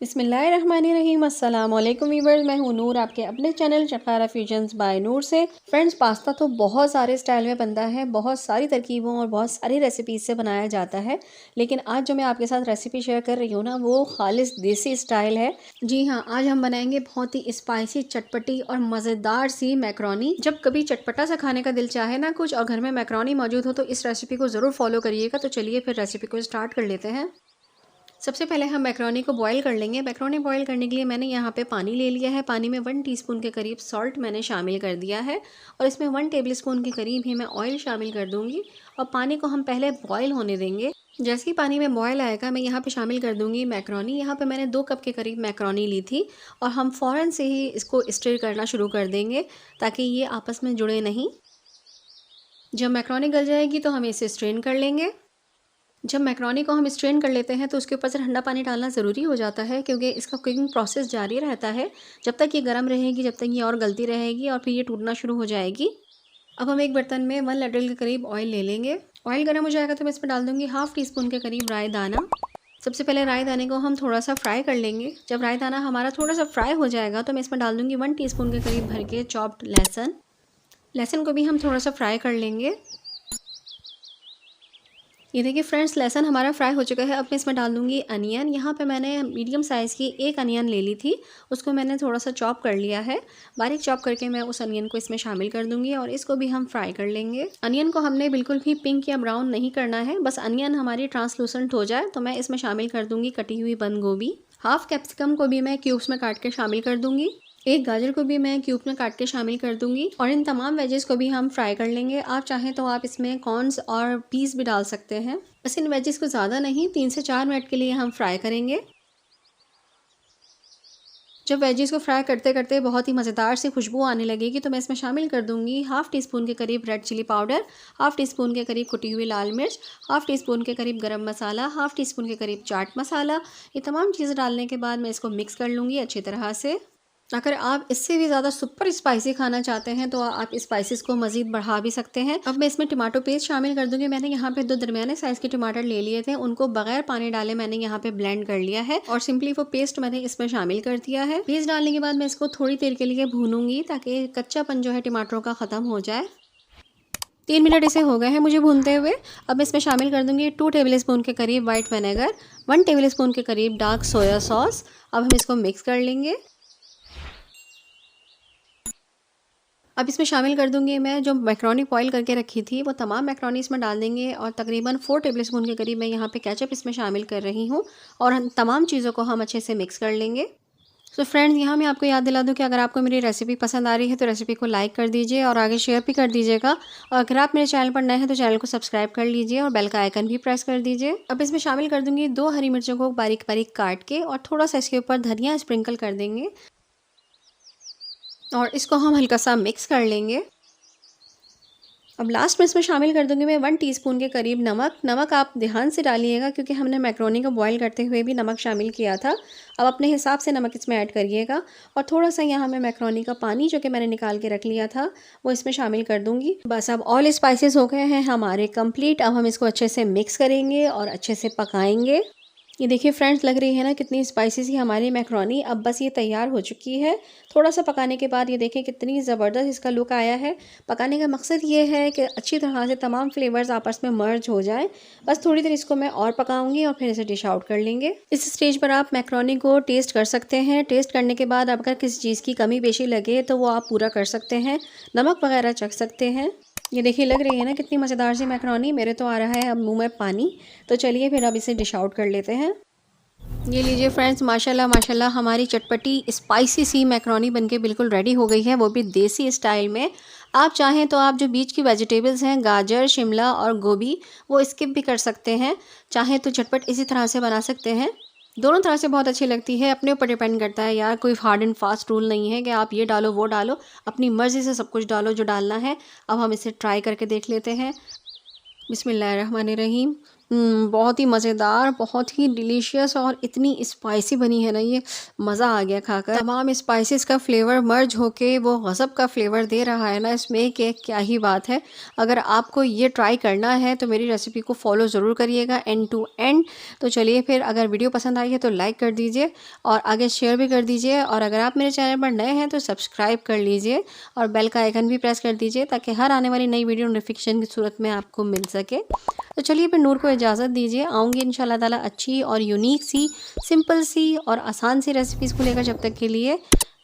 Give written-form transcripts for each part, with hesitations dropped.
बिस्मिल्लाहिर्रहमानिर्रहीम। अस्सलाम वालेकुम वीवर्स, मैं हूँ नूर, आपके अपने चैनल चफारा फ्यूजन्स बाय नूर से। फ्रेंड्स, पास्ता तो बहुत सारे स्टाइल में बनता है, बहुत सारी तरकीबों और बहुत सारी रेसिपीज से बनाया जाता है, लेकिन आज जो मैं आपके साथ रेसिपी शेयर कर रही हूँ ना, वो खालिस देसी स्टाइल है। जी हाँ, आज हम बनाएंगे बहुत ही स्पाइसी, चटपटी और मज़ेदार सी मैक्रोनी। जब कभी चटपटा सा खाने का दिल चाहे ना कुछ और घर में मैक्रोनी मौजूद हो तो इस रेसिपी को ज़रूर फॉलो करिएगा। तो चलिए फिर रेसिपी को स्टार्ट कर लेते हैं। सबसे पहले हम मैक्रोनी को बॉईल कर लेंगे। मैक्रोनी बॉईल करने के लिए मैंने यहाँ पे पानी ले लिया है। पानी में 1 टीस्पून के करीब सॉल्ट मैंने शामिल कर दिया है और इसमें 1 टेबलस्पून के करीब ही मैं ऑयल शामिल कर दूँगी और पानी को हम पहले बॉईल होने देंगे। जैसे ही पानी में बॉयल आएगा मैं यहाँ पे शामिल कर दूँगी मैक्रोनी। यहाँ पे मैंने 2 कप के करीब मैक्रोनी ली थी और हम फ़ौरन से ही इसको स्टिर करना शुरू कर देंगे ताकि ये आपस में जुड़े नहीं। जब मैक्रोनी गल जाएगी तो हम इसे स्ट्रेन कर लेंगे। जब मैक्रोनी को हम स्ट्रेन कर लेते हैं तो उसके ऊपर से ठंडा पानी डालना ज़रूरी हो जाता है, क्योंकि इसका कुकिंग प्रोसेस जारी रहता है। जब तक ये गर्म रहेगी, जब तक ये और गलती रहेगी और फिर ये टूटना शुरू हो जाएगी। अब हम एक बर्तन में 1 लीटर के करीब ऑयल ले लेंगे। ऑयल गर्म हो जाएगा तो मैं इसमें डाल दूँगी हाफ़ टी स्पून के करीब राई दाना। सबसे पहले राई दाने को हम थोड़ा सा फ्राई कर लेंगे। जब राई दाना हमारा थोड़ा सा फ्राई हो जाएगा तो मैं इसमें डाल दूँगी 1 टीस्पून के करीब भर के चॉप्ड लहसुन। लहसुन को भी हम थोड़ा सा फ्राई कर लेंगे। ये देखिए फ्रेंड्स, लहसुन हमारा फ्राई हो चुका है। अब मैं इसमें डाल दूँगी अनियन। यहाँ पे मैंने मीडियम साइज़ की 1 अनियन ले ली थी, उसको मैंने थोड़ा सा चॉप कर लिया है। बारीक चॉप करके मैं उस अनियन को इसमें शामिल कर दूँगी और इसको भी हम फ्राई कर लेंगे। अनियन को हमने बिल्कुल भी पिंक या ब्राउन नहीं करना है, बस अनियन हमारी ट्रांसलूसेंट हो जाए तो मैं इसमें शामिल कर दूँगी कटी हुई बंद गोभी। हाफ़ कैप्सिकम को भी मैं क्यूब्स में काट के शामिल कर दूँगी। एक गाजर को भी मैं क्यूब में काट के शामिल कर दूंगी और इन तमाम वेजेस को भी हम फ्राई कर लेंगे। आप चाहें तो आप इसमें कॉर्न्स और पीस भी डाल सकते हैं। बस इन वेजेस को ज़्यादा नहीं, 3 से 4 मिनट के लिए हम फ्राई करेंगे। जब वेजेस को फ्राई करते करते बहुत ही मज़ेदार सी खुशबू आने लगेगी तो मैं इसमें शामिल कर दूंगी हाफ़ टी स्पून के करीब red chilli powder, half teaspoon के करीब कुटी हुई लाल मिर्च, हाफ़ टी स्पून के करीब गरम मसाला, हाफ़ टी स्पून के करीब चाट मसाला। ये तमाम चीज़ें डालने के बाद मैं इसको मिक्स कर लूँगी अच्छी तरह से। अगर आप इससे भी ज़्यादा सुपर स्पाइसी खाना चाहते हैं तो आप स्पाइसेस को मज़ीद बढ़ा भी सकते हैं। अब मैं इसमें टमाटो पेस्ट शामिल कर दूंगी। मैंने यहाँ पे 2 दरमियाने साइज़ के टमाटर ले लिए थे, उनको बगैर पानी डाले मैंने यहाँ पे ब्लेंड कर लिया है और सिंपली वो पेस्ट मैंने इसमें शामिल कर दिया है। पेस्ट डालने के बाद मैं इसको थोड़ी देर के लिए भूनूंगी ताकि कच्चापन जो है टमाटरों का ख़त्म हो जाए। 3 मिनट इसे हो गए हैं मुझे भूनते हुए। अब मैं इसमें शामिल कर दूंगी 2 टेबल स्पून के करीब वाइट विनेगर, 1 टेबल स्पून के करीब डार्क सोया सॉस। अब हम इसको मिक्स कर लेंगे। अब इसमें शामिल कर दूंगी मैं जो मैक्रोनी बॉईल करके रखी थी, वो तमाम मैक्रोनी इसमें डाल देंगे और तकरीबन 4 टेबलस्पून के करीब मैं यहाँ पे केचप इसमें शामिल कर रही हूँ और तमाम चीज़ों को हम अच्छे से मिक्स कर लेंगे। तो फ्रेंड्स, यहाँ मैं आपको याद दिला दूँ कि अगर आपको मेरी रेसिपी पसंद आ रही है तो रेसिपी को लाइक कर दीजिए और आगे शेयर भी कर दीजिएगा, और अगर आप मेरे चैनल पर नए हैं तो चैनल को सब्सक्राइब कर लीजिए और बेल का आइकन भी प्रेस कर दीजिए। अब इसमें शामिल कर दूंगी 2 हरी मिर्चों को बारीक बारीक काट के और थोड़ा सा इसके ऊपर धनिया स्प्रिंकल कर देंगे और इसको हम हल्का सा मिक्स कर लेंगे। अब लास्ट में इसमें शामिल कर दूंगी मैं 1 टीस्पून के करीब नमक। नमक आप ध्यान से डालिएगा क्योंकि हमने मैक्रोनी को बॉईल करते हुए भी नमक शामिल किया था। अब अपने हिसाब से नमक इसमें ऐड करिएगा और थोड़ा सा यहाँ मैं मैक्रोनी का पानी जो कि मैंने निकाल के रख लिया था वो इसमें शामिल कर दूंगी। बस अब ऑल स्पाइसेस हो गए हैं हमारे कंप्लीट। अब हम इसको अच्छे से मिक्स करेंगे और अच्छे से पकाएंगे। ये देखिए फ्रेंड्स, लग रही है ना कितनी स्पाइसी सी हमारी मैक्रोनी। अब बस ये तैयार हो चुकी है। थोड़ा सा पकाने के बाद ये देखें कितनी ज़बरदस्त इसका लुक आया है। पकाने का मकसद ये है कि अच्छी तरह से तमाम फ्लेवर्स आपस में मर्ज हो जाएं। बस थोड़ी देर इसको मैं और पकाऊंगी और फिर इसे डिश आउट कर लेंगे। इस स्टेज पर आप मैक्रोनी को टेस्ट कर सकते हैं। टेस्ट करने के बाद अगर किसी चीज़ की कमी पेशी लगे तो वो आप पूरा कर सकते हैं, नमक वगैरह चख सकते हैं। ये देखिए लग रही है ना कितनी मज़ेदार सी मैक्रोनी। मेरे तो आ रहा है अब मुंह में पानी। तो चलिए फिर अब इसे डिश आउट कर लेते हैं। ये लीजिए फ्रेंड्स, माशाल्लाह माशाल्लाह हमारी चटपटी स्पाइसी सी मैक्रोनी बनके बिल्कुल रेडी हो गई है, वो भी देसी स्टाइल में। आप चाहें तो आप जो बीच की वेजिटेबल्स हैं, गाजर, शिमला और गोभी, वो स्किप भी कर सकते हैं। चाहें तो झटपट इसी तरह से बना सकते हैं। दोनों तरह से बहुत अच्छी लगती है, अपने ऊपर डिपेंड करता है यार। कोई हार्ड एंड फास्ट रूल नहीं है कि आप ये डालो वो डालो, अपनी मर्ज़ी से सब कुछ डालो जो डालना है। अब हम इसे ट्राई करके देख लेते हैं। बिस्मिल्लाहिर्रहमानिर्रहीम। बहुत ही मज़ेदार, बहुत ही डिलीशियस और इतनी स्पाइसी बनी है ना ये, मज़ा आ गया खाकर। तमाम स्पाइसेस का फ्लेवर मर्ज होके वो गज़ब का फ्लेवर दे रहा है ना इसमें कि क्या ही बात है। अगर आपको ये ट्राई करना है तो मेरी रेसिपी को फॉलो ज़रूर करिएगा एंड टू एंड। तो चलिए फिर, अगर वीडियो पसंद आई है तो लाइक कर दीजिए और आगे शेयर भी कर दीजिए, और अगर आप मेरे चैनल पर नए हैं तो सब्सक्राइब कर लीजिए और बेल का आइकन भी प्रेस कर दीजिए ताकि हर आने वाली नई वीडियो नोटिफिकेशन की सूरत में आपको मिल सके। तो चलिए फिर, नूर को इजाज़त दीजिए। आऊँगी इंशाल्लाह ताला अच्छी और यूनिक सी, सिंपल सी और आसान सी रेसिपीज़ को लेकर। जब तक के लिए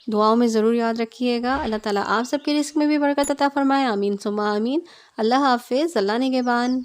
दुआओं में ज़रूर याद रखिएगा। अल्लाह ताला आप सबके रिस्क में भी बरकत अता फ़रमाए। आमीन सुम्मा आमीन। अल्लाह हाफ़िज़। अल्लाह निगहबान।